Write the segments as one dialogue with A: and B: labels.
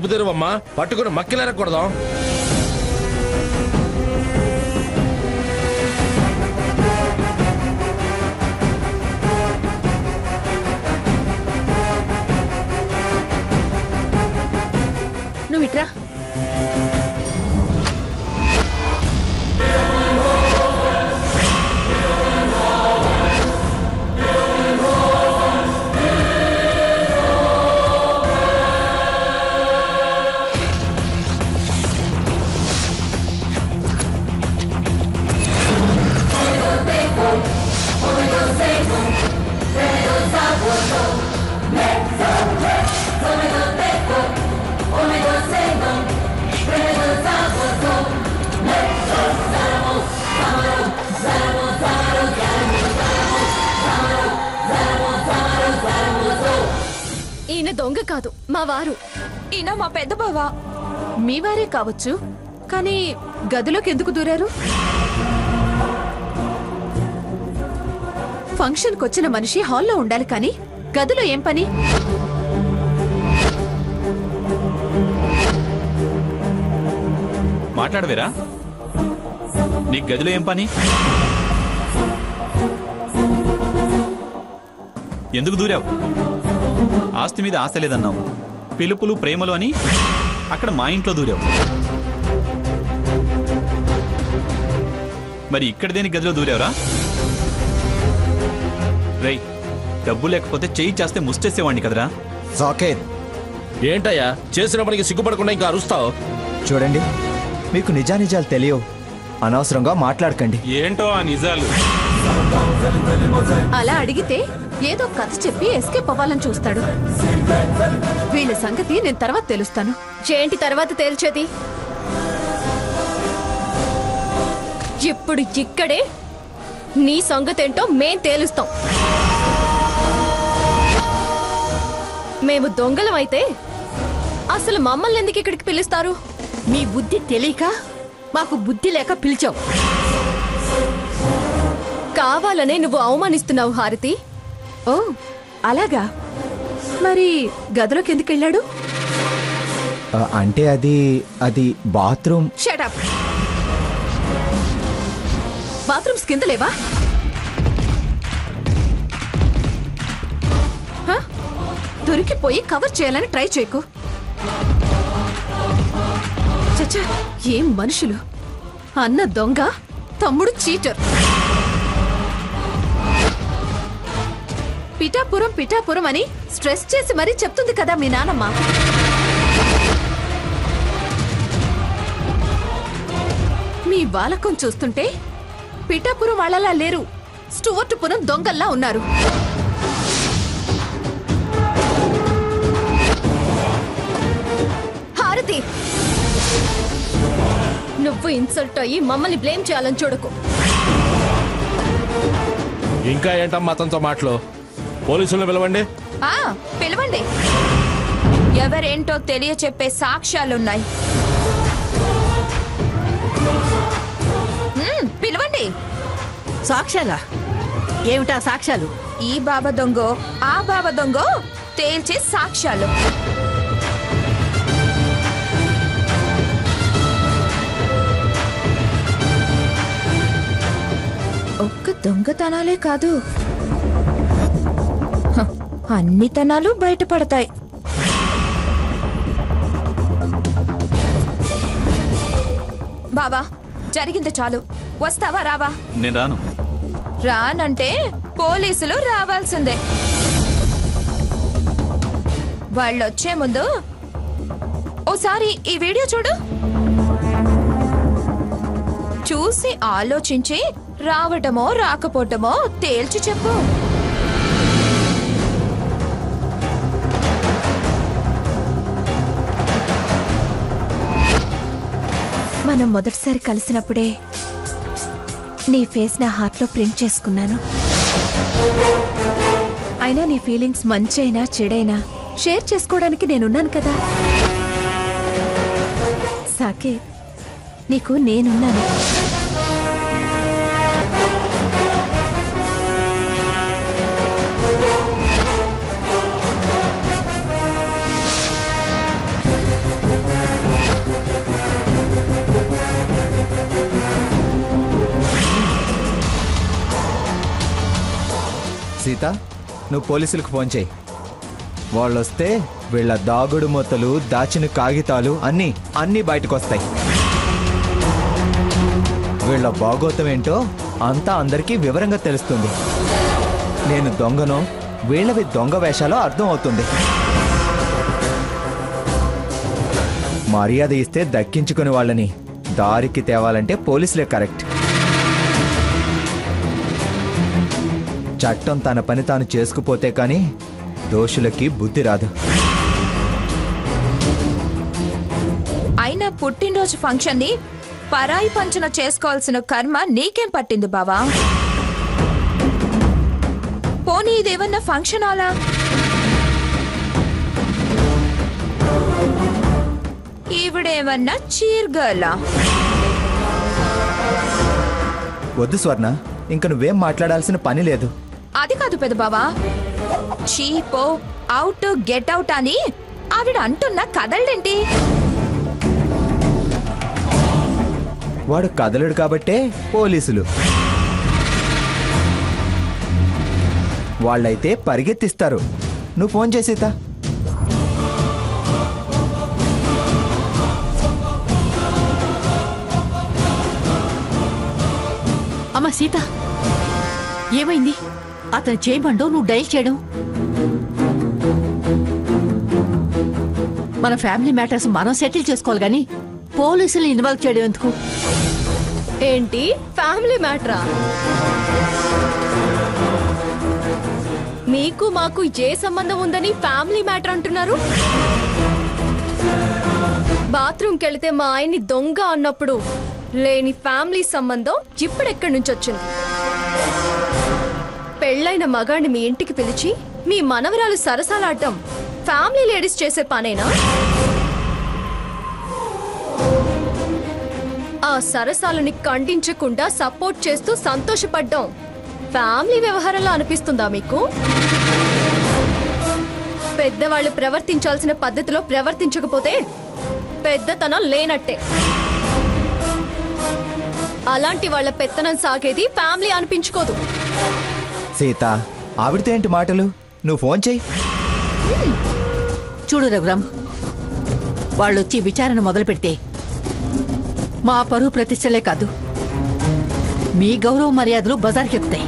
A: తలుపు తెరువమ్మా, పట్టుకుని మక్కిలేరకూడదాం.
B: నువ్వు ఇట్రా.
C: ఈయన దొంగ కాదు, మా వారు.
B: ఈయన మా పెద్ద బావ.
C: మీ వారే కావచ్చు, కానీ గదిలోకి ఎందుకు దూరారు? ఫంక్షన్కి వచ్చిన మనిషి హాల్లో ఉండాలి, కానీ గదిలో ఏం పని?
D: మాట్లాడవేరా? నీకు గదిలో ఏం పని? ఎందుకు దూరావు? ఆస్తి మీద ఆశ లేదన్నావు, పిలుపులు ప్రేమలు అని అక్కడ మా ఇంట్లో దూరావు. మరి ఇక్కడ దేని గదిలో దూరావురా? రై, డబ్బు లేకపోతే చెయ్యి చేస్తే ముష్టేసేవాడిని కదరా.
E: సాకేత్,
A: ఏంటయ్యా చేసిన పనికి సిగ్గుపడకుండా ఇంకా అరుస్తావు?
E: చూడండి, మీకు నిజానిజాలు తెలియవు, అనవసరంగా మాట్లాడకండి.
D: ఏంటో ఆ నిజాలు?
C: అలా అడిగితే ఏదో కథ చెప్పి ఎస్కేప్ అవ్వాలని చూస్తాడు. వీళ్ళ సంగతి నేను తర్వాత తెలుస్తాను.
F: ఏంటి తర్వాత తేల్చేది? ఇప్పుడు ఇక్కడే నీ సంగతేంటో మేం తేలుస్తాం. మేము దొంగలం అయితే అసలు మమ్మల్ని ఎందుకు ఇక్కడికి పిలుస్తారు?
C: మీ బుద్ధి తెలియక మాకు బుద్ధి లేక పిలిచావు.
F: కావాలనే నువ్వు అవమానిస్తున్నావు హారతి.
C: ఓ అలాగా? మరి గదిలోకి ఎందుకు వెళ్ళాడు?
E: అంటే అది బాత్రూమ్.
C: షటప్. బాత్రూమ్స్ కింద లేవా? దొరికిపోయి కవర్ చేయాలని ట్రై చేయకు. చచ్చా, ఏం మనుషులు! అన్న దొంగ, తమ్ముడు చీటర్. పిఠాపురం పిఠాపురం అని స్ట్రెస్ చేసి మరీ చెప్తుంది కదా మీ నానమ్మ. మీ బాలకం చూస్తుంటే పిఠాపురం వాళ్ళలా లేరు, స్టువర్టుపురం దొంగల్లా ఉన్నారు.
F: హారతి, నువ్వు ఇన్సల్ట్ అయ్యి మమ్మల్ని బ్లేమ్ చేయాలని చూడకు.
A: ఇంకా ఏంటమ్మా అతనితో మాటలు? పోలీసులను పిలవండి.
B: పిలవండి. ఎవరేంటో తెలియచెప్పే సాక్ష్యాలున్నాయి. పిలవండి.
C: సాక్ష్యాలా? ఏమిటా సాక్ష్యాలు?
B: ఈ బాబా దొంగో ఆ బాబా దొంగో తేల్చే సాక్ష్యాలు. ఒక్క దొంగతనాలే కాదు, అన్ని తనాలు బయటపడతాయి. బావా, జరిగింది చాలు. వస్తావా రావా?
D: నేను రాను.
B: రానంటే పోలీసులు రావాల్సిందే. వాళ్ళొచ్చే ముందు ఓసారి ఈ వీడియో చూడు. చూసి ఆలోచించి రావటమో రాకపోవటమో తేల్చి చెప్పు. మనం మొదటిసారి కలిసినప్పుడే నీ ఫేస్ నా హార్ట్లో ప్రింట్ చేసుకున్నాను. అయినా నీ ఫీలింగ్స్ మంచైనా చెడైనా షేర్ చేసుకోవడానికి నేనున్నాను కదా. సాకేత్, నీకు నేనున్నాను.
E: సీత, నువ్వు పోలీసులకు ఫోన్ చేయి. వాళ్ళు వస్తే వీళ్ళ దాగుడు మూతలు, దాచిన కాగితాలు అన్నీ బయటకు వస్తాయి. వీళ్ళ భాగోతం ఏంటో అంతా అందరికీ వివరంగా తెలుస్తుంది. నేను దొంగనో వీళ్ళవి దొంగ వేషాలో అర్థం అవుతుంది. మర్యాద ఇస్తే దక్కించుకునే వాళ్ళని దారికి తేవాలంటే పోలీసులే కరెక్ట్. చట్టం తన పని తాను చేసుకుపోతే కానీ దోషులకి బుద్ధి రాదు.
B: అయినా పుట్టినరోజు ఫంక్షన్ ని పరాయి పంచన చేసుకోవాల్సిన కర్మ నీకేం పట్టింది బావా? పోనీ ఇదేమన్నా ఫంక్షన్ హాలా? ఈవిడేమన్నా చీర్గలా?
E: వద్దు స్వర్ణ, ఇంక నువ్వేం మాట్లాడాల్సిన పని లేదు.
B: అది కాదు పెద్ద బావా, చీపో అవుట్ గెట్ అవుట్ అని ఆవిడ అంటున్న కదలడేంటి?
E: వాడు కదలడు కాబట్టే పోలీసులు. వాళ్ళైతే పరిగెత్తిస్తారు. నువ్వు ఫోన్ చేసేతా.
C: అమ్మ సీత, ఏమైంది? అతను చేయమండో నువ్వు డైల్ చేయడం. మన ఫ్యామిలీ మ్యాటర్స్ మనం సెటిల్ చేసుకోవాలి గాని పోలీసులు ఇన్వాల్వ్ చేయడం ఎందుకు?
F: ఏంటి ఫ్యామిలీ మ్యాటరా? మీకు మాకు ఏ సంబంధం ఉందని ఫ్యామిలీ మ్యాటర్ అంటున్నారు? బాత్రూమ్కి వెళితే మా ఆయన్ని దొంగ అన్నప్పుడు లేని ఫ్యామిలీ సంబంధం ఇప్పుడెక్కడి నుంచి వచ్చింది? పెళ్ళైన మగాడిని మీ ఇంటికి పిలిచి మీ మనవరాలు సరసాలాడటం ఫ్యామిలీ లేడీస్ చేసే పనేనా? ఆ సరసాలని ఖండించకుండా సపోర్ట్ చేస్తూ సంతోషపడ్డం ఫ్యామిలీ వ్యవహారంలో అనిపిస్తుందా మీకు? పెద్దవాళ్ళు ప్రవర్తించాల్సిన పద్ధతిలో ప్రవర్తించకపోతే పెద్దతనం లేనట్టే. అలాంటి వాళ్ళ పెత్తనం సాగేది ఫ్యామిలీ అనిపించుకోదు.
E: సీత, ఆవిడతో ఏంటి మాటలు? నువ్వు ఫోన్ చేయి.
C: చూడు రఘురాం, వాళ్ళొచ్చి విచారణ మొదలు పెడితే మా పరువు ప్రతిష్టలే కాదు, మీ గౌరవ మర్యాదలు బజార్కెక్కుతాయి.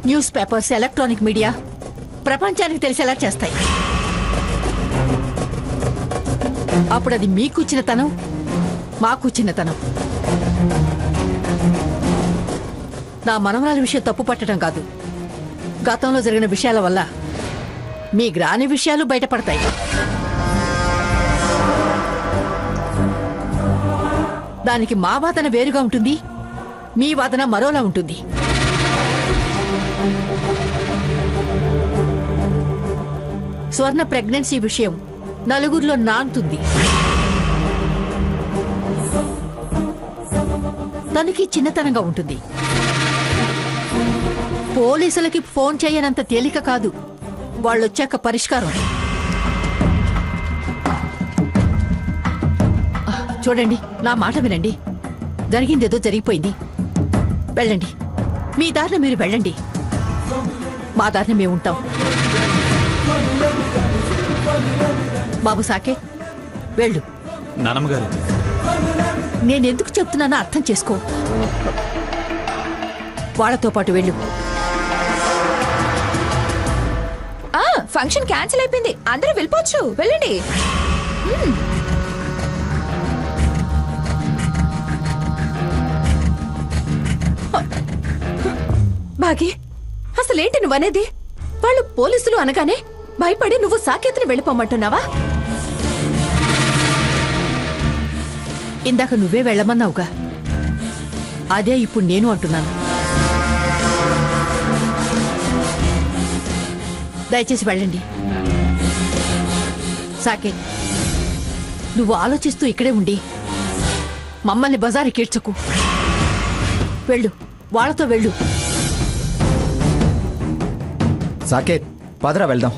C: న్యూస్ పేపర్స్, ఎలక్ట్రానిక్ మీడియా ప్రపంచానికి తెలిసేలా చేస్తాయి. అప్పుడు అది మీకు చిన్నతనం, మాకు చిన్నతనం. నా మనవరాల విషయం తప్పు పట్టడం కాదు, గతంలో జరిగిన విషయాల వల్ల మీ గ్రాని విషయాలు బయటపడతాయి. దానికి మా వాదన వేరుగా ఉంటుంది, మీ వాదన మరోలా ఉంటుంది. స్వర్ణ ప్రెగ్నెన్సీ విషయం నలుగురిలో నానుతుంది. తనకి చిన్నతనంగా ఉంటుంది. పోలీసులకి ఫోన్ చేయనంత తేలిక కాదు వాళ్ళొచ్చాక పరిష్కారం. చూడండి, నా మాట వినండి. జరిగిందేదో జరిగిపోయింది. వెళ్ళండి, మీ దారిన మీరు వెళ్ళండి, మా దారిన మేము ఉంటాం. బాబు సాకే, వెళ్ళు.
D: నానమ్మగారు,
C: నేనెందుకు చెప్తున్నానో అర్థం చేసుకో. వాళ్ళతో పాటు వెళ్ళు.
B: ఫంక్షన్ క్యాన్సిల్ అయిపోయింది, అందరూ వెళ్ళిపోవచ్చు. వెళ్ళండి.
C: బాగి, అసలేంటి నువ్వనేది? వాళ్ళు పోలీసులు అనగానే భయపడి నువ్వు సాకేత్ని వెళ్ళిపోమంటున్నావా? ఇందాక నువ్వే వెళ్ళమన్నావుగా, అదే ఇప్పుడు నేను అంటున్నాను. దయచేసి వెళ్ళండి. సాకేత్, నువ్వు ఆలోచిస్తూ ఇక్కడే ఉండి మమ్మల్ని బజారు కీడ్చకు. వెళ్ళు, వాళ్ళతో వెళ్ళు.
E: సాకేత్, పదరా వెళ్దాం.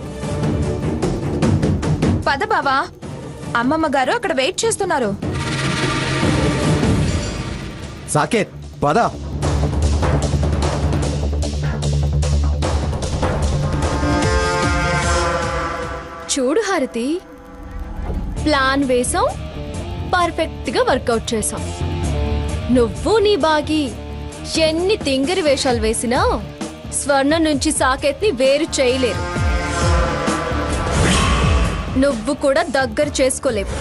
B: పద బావా, అమ్మమ్మ గారు అక్కడ వెయిట్ చేస్తున్నారు.
E: సాకేత్, పద.
F: చూడు హారతి, ప్లాన్ వేసాం, పర్ఫెక్ట్ గా వర్కౌట్ చేసాం. నువ్వు నీ బాగి ఎన్ని తింగరి వేషాలు వేసినా స్వర్ణ నుంచి సాకేత్ని వేరు చేయలేరు. నువ్వు కూడా దగ్గర చేసుకోలేవు.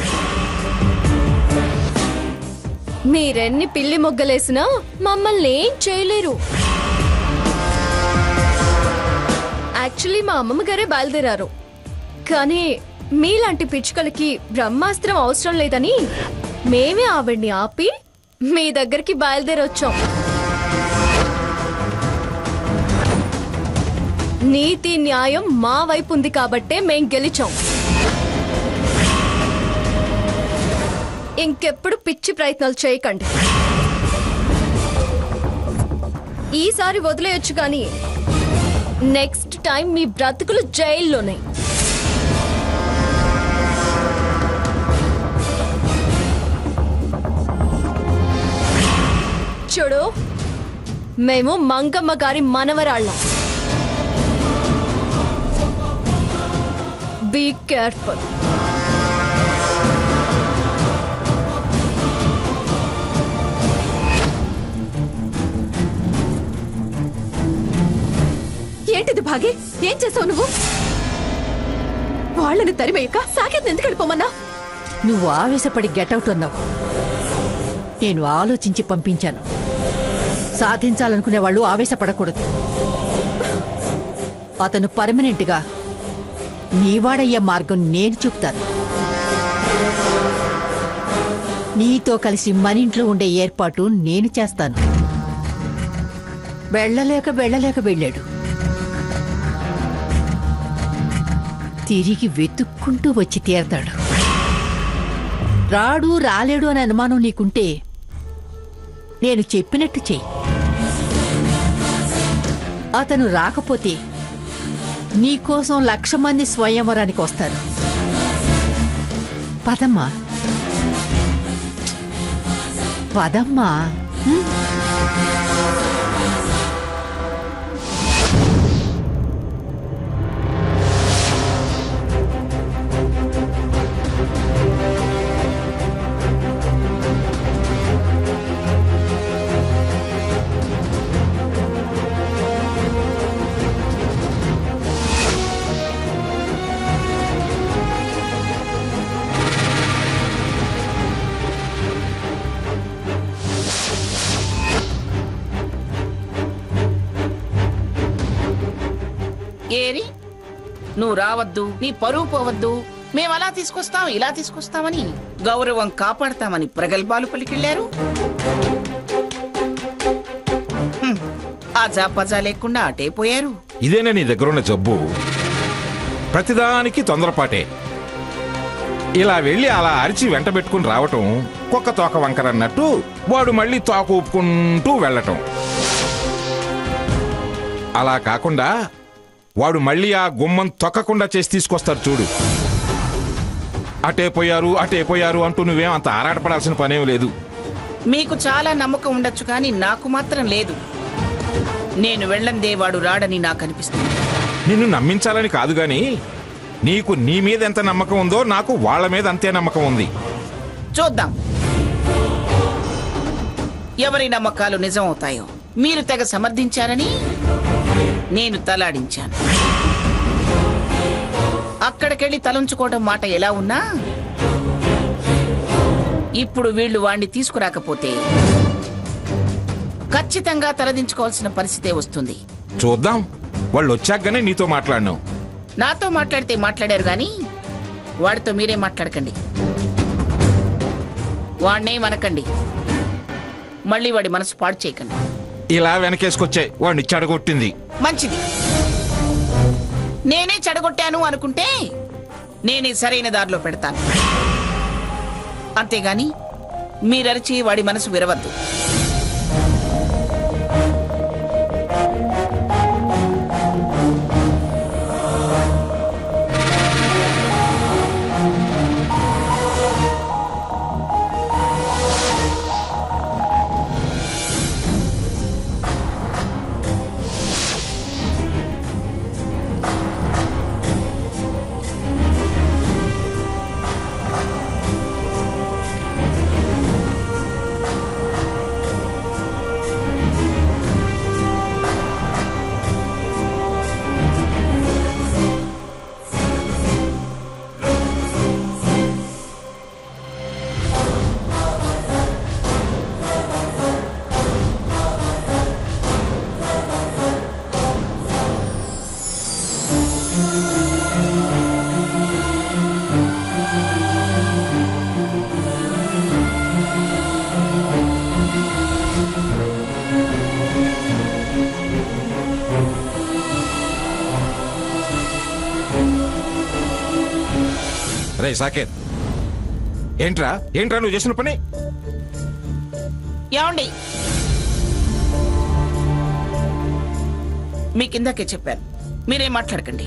F: మీరెన్ని పిల్లి మొగ్గలేసినా మమ్మల్ని ఏం చేయలేరు. యాక్చువల్లీ మా అమ్మమ్మ గారే బయలుదేరారు, కానీ మీలాంటి పిచ్చుకలకి బ్రహ్మాస్త్రం అవసరం లేదని మేమే ఆవిడ్ని ఆపి మీ దగ్గరికి బయలుదేరొచ్చాం. నీతి న్యాయం మా వైపు ఉంది కాబట్టే మేం గెలిచాం. ఇంకెప్పుడు పిచ్చి ప్రయత్నాలు చేయకండి. ఈసారి వదిలేయొచ్చు కానీ నెక్స్ట్ టైం మీ బ్రతుకులు జైల్లోనే. చూడు, మేము మంగమ్మ గారి మనవరాళ్ళం. Be careful.
B: ఏంటిది భాగి? ఏం చేసావు నువ్వు? వాళ్ళని తరిమేయక సాకేత్ ఎందుకు వెళ్ళిపోమన్నా?
C: నువ్వు ఆవేశపడి గెటౌట్ అన్నావు. నేను ఆలోచించి పంపించాను. సాధించాలనుకునే వాళ్ళు ఆవేశపడకూడదు. అతను పర్మనెంట్గా నీవాడయ్యే మార్గం నేను చెప్తాను. నీతో కలిసి మనింట్లో ఉండే ఏర్పాటు నేను చేస్తాను. వెళ్ళలేక వెళ్ళాడు. తిరిగి వెతుక్కుంటూ వచ్చి తీరతాడు. రాలేడు అనే అనుమానం నీకుంటే నేను చెప్పినట్టు చెయ్యి. అతను రాకపోతే నీకోసం 1,00,000 మంది స్వయంవరానికి వస్తారు. పదమ్మా.
G: ఏరి, నువ్వు రావద్దు, నీ పరువు పోవద్దు, మేము అలా తీసుకొస్తాం ఇలా తీసుకొస్తామని గౌరవం కాపాడతామని ప్రగల్భాలు పలికిళ్లారు. ఆ జాపజా లేకుండా అటే పోయారు.
A: ఇదేనా నీ దగ్గరున్న జబ్బు? ప్రతిదానికి తొందరపాటే. ఇలా వెళ్ళి అలా అరిచి వెంట పెట్టుకుని రావటం కుక్క తోక వంకరన్నట్టు వాడు మళ్ళీ తోక ఊపుకుంటూ వెళ్ళటం. అలా కాకుండా వాడు మళ్ళీ ఆ గుమ్మం తొక్కకుండా చేసి తీసుకొస్తాడు చూడు. అటే పోయారు అంటూ నువ్వేం అంత ఆరాటపడాల్సిన పనేం లేదు.
G: మీకు చాలా నమ్మకం ఉండొచ్చు కానీ నాకు మాత్రం లేదు. నేను వెళ్ళందే వాడు రాడని నాకు అనిపిస్తుంది.
A: నిన్ను నమ్మించాలని కాదు గాని నీకు నీ మీద ఎంత నమ్మకం ఉందో నాకు వాళ్ళ మీద అంతే నమ్మకం ఉంది.
G: చూద్దాం ఎవరి నమ్మకాలు నిజం అవుతాయో. మీరు తెగ సమర్థించారని నేను తలాడించాను. అక్కడికెళ్ళి తలంచుకోవడం మాట ఎలా ఉన్నా ఇప్పుడు వీళ్ళు వాణ్ణి తీసుకురాకపోతే ఖచ్చితంగా తలదించుకోవాల్సిన పరిస్థితే వస్తుంది.
A: చూద్దాం, వాళ్ళు వచ్చాకగానే నీతో మాట్లాడినావు.
G: నాతో మాట్లాడితే మాట్లాడారు గాని వాడితో మీరే మాట్లాడకండి. వాణ్ణే మనకండి, మళ్ళీ వాడి మనసు పాడు చేయకండి.
A: ఇలా వెనకేసుకొచ్చాయి వాడిని చెడగొట్టింది.
G: మంచిది. నేనే చెడగొట్టాను అనుకుంటే నేనే సరైన దారిలో పెడతాను. అంతేగాని మీరరిచి వాడి మనసు విరవద్దు.
A: రే సాకేత్, ఏంట్రా ఏంట్రా నువ్వు చేసిన పని?
G: ఏమండి, మీ కిందకే చెప్పాను, మీరేం మాట్లాడకండి.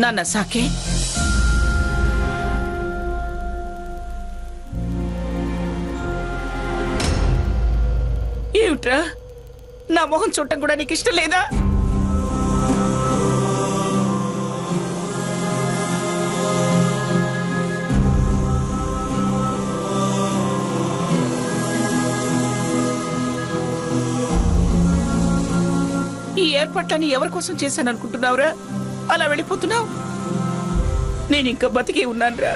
G: నాన్న సాకే, ఏమిట్రా, నా మొహం చూడటం కూడా నీకు ఇష్టం లేదా? ఈ ఏర్పాట్లని ఎవరి కోసం చేశాను అనుకుంటున్నావురా? అలా వెళ్ళిపోతున్నావు. నేను ఇంకా బతికి ఉన్నానురా.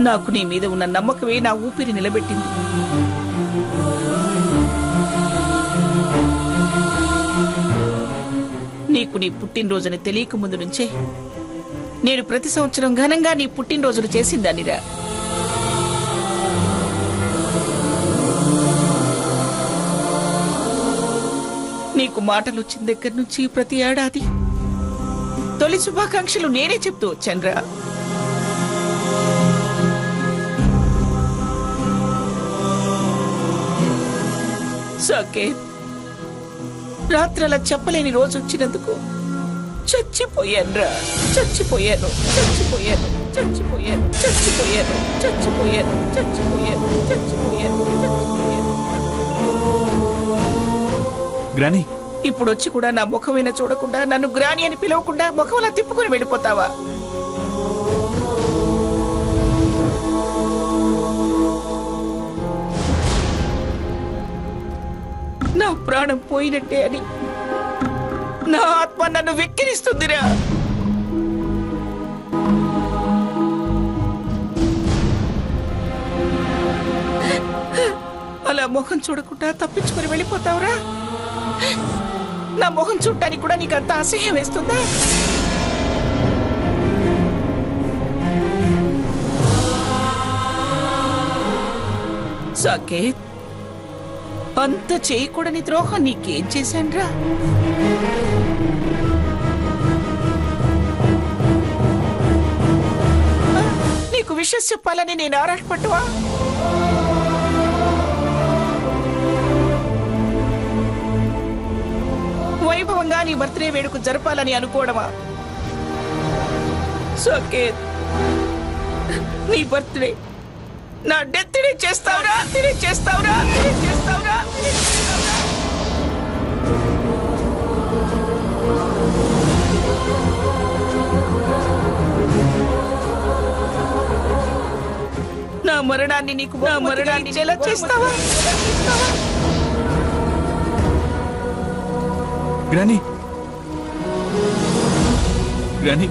G: నాకు నీ మీద ఉన్న నమ్మకమే నా ఊపిరి నిలబెట్టింది. నీకు నీ పుట్టినరోజుని తెలియక ముందు నుంచే నేను ప్రతి సంవత్సరం ఘనంగా నీ పుట్టినరోజులు చేసిందానిరా. నీకు మాటలు వచ్చిన దగ్గర నుంచి ప్రతి ఏడాది తొలి శుభాకాంక్షలు నేనే చెప్తూ వచ్చానురా. సాకేత్, రాత్రలా చెప్పలేని రోజు వచ్చినందుకు చచ్చిపోయానురా. చచ్చిపోయాను చచ్చిపోయాను చచ్చిపోయాను చచ్చిపోయాను చచ్చిపోయాను చచ్చిపోయాను చచ్చిపోయాను చచ్చిపోయాను.
D: గ్రాని,
G: ఇప్పుడు వచ్చి కూడా నా ముఖమైనా చూడకుండా, నన్ను గ్రాని అని పిలవకుండా ముఖంలా తిప్పుకొని వెళ్ళిపోతావా? నా ప్రాణం పోయినట్టే అని నా ఆత్మ నన్ను వెక్కిరిస్తుందిరా. అలా ముఖం చూడకుండా తప్పించుకొని వెళ్ళిపోతావురా? నా మొహం చూడటానికి కూడా నీకు అంత అసహ్యం వేస్తుందా? సాకేత్, అంత చేయకూడని ద్రోహం నీకేం చేశాన్రా? నీకు విషయం చెప్పాలని నేను ఆరాటపట్టువా? వైభవంగా నీ బర్త్డే వేడుక జరపాలని అనుకోవడమా? సాకేత్, నీ బర్త్డే నా డెత్ డే చేస్తావురా? చేస్తావురా? చేస్తావురా? నా మరణాన్ని నీకు ఎలా చేస్తావా?
D: గ్రాని, గ్రాని,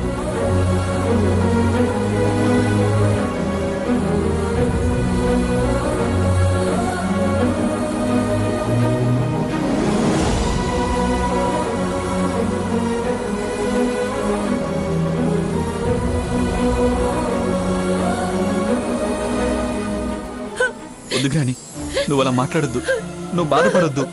D: వద్దు గ్రాని, నువ్వు అలా మాట్లాడొద్దు, నువ్వు బాధపడొద్దు.